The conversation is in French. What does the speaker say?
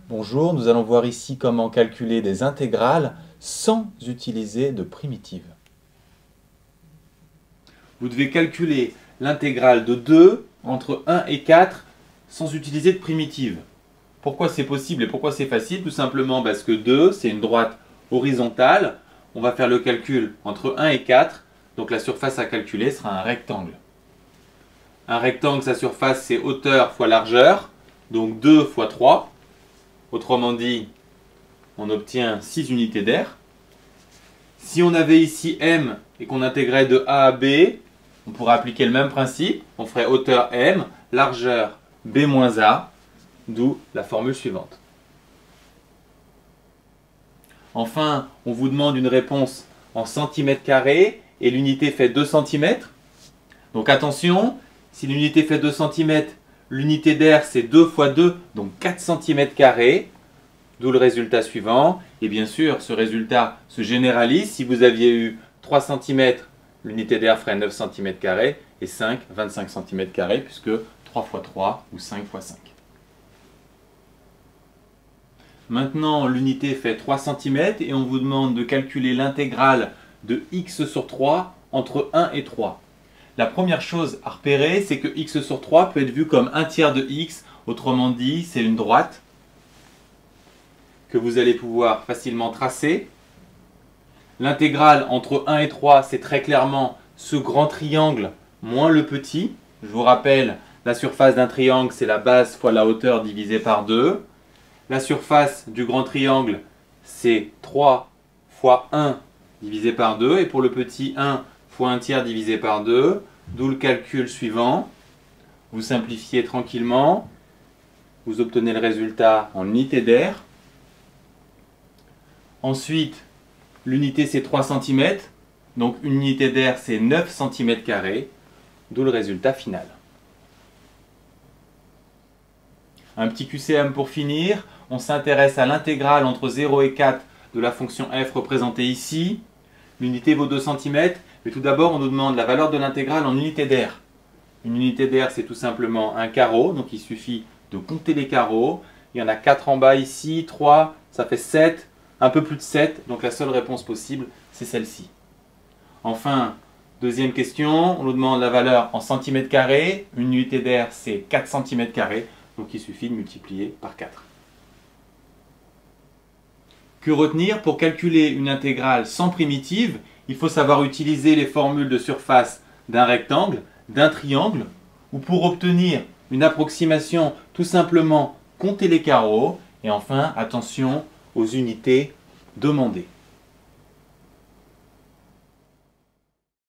Bonjour, nous allons voir ici comment calculer des intégrales sans utiliser de primitives. Vous devez calculer l'intégrale de 2 entre 1 et 4 sans utiliser de primitive. Pourquoi c'est possible et pourquoi c'est facile? Tout simplement parce que 2, c'est une droite horizontale. On va faire le calcul entre 1 et 4. Donc la surface à calculer sera un rectangle. Un rectangle, sa surface, c'est hauteur fois largeur. Donc 2 fois 3. Autrement dit, on obtient 6 unités d'air. Si on avait ici M et qu'on intégrait de A à B, on pourrait appliquer le même principe. On ferait hauteur M, largeur B moins A, d'où la formule suivante. Enfin, on vous demande une réponse en centimètres carrés et l'unité fait 2 cm. Donc attention, si l'unité fait 2 cm, l'unité d'air c'est 2 fois 2, donc 4 cm², d'où le résultat suivant. Et bien sûr, ce résultat se généralise. Si vous aviez eu 3 cm, l'unité d'air ferait 9 cm², et 5, 25 cm², puisque 3 fois 3 ou 5 fois 5. Maintenant, l'unité fait 3 cm et on vous demande de calculer l'intégrale de x sur 3 entre 1 et 3. La première chose à repérer, c'est que x sur 3 peut être vu comme 1/3 de x. Autrement dit, c'est une droite que vous allez pouvoir facilement tracer. L'intégrale entre 1 et 3, c'est très clairement ce grand triangle moins le petit. Je vous rappelle, la surface d'un triangle, c'est la base fois la hauteur divisée par 2. La surface du grand triangle, c'est 3 fois 1 divisé par 2. Et pour le petit 1 fois 1/3 divisé par 2, d'où le calcul suivant. Vous simplifiez tranquillement. Vous obtenez le résultat en unité d'air. Ensuite, l'unité c'est 3 cm. Donc une unité d'air c'est 9 cm². D'où le résultat final. Un petit QCM pour finir. On s'intéresse à l'intégrale entre 0 et 4 de la fonction f représentée ici. L'unité vaut 2 cm. Mais tout d'abord, on nous demande la valeur de l'intégrale en unité d'air. Une unité d'air, c'est tout simplement un carreau. Donc il suffit de compter les carreaux. Il y en a 4 en bas ici, 3, ça fait 7, un peu plus de 7. Donc la seule réponse possible, c'est celle-ci. Enfin, deuxième question, on nous demande la valeur en centimètres carrés. Une unité d'air, c'est 4 cm². Donc il suffit de multiplier par 4. Que retenir? Pour calculer une intégrale sans primitive, il faut savoir utiliser les formules de surface d'un rectangle, d'un triangle, ou pour obtenir une approximation, tout simplement compter les carreaux. Et enfin, attention aux unités demandées.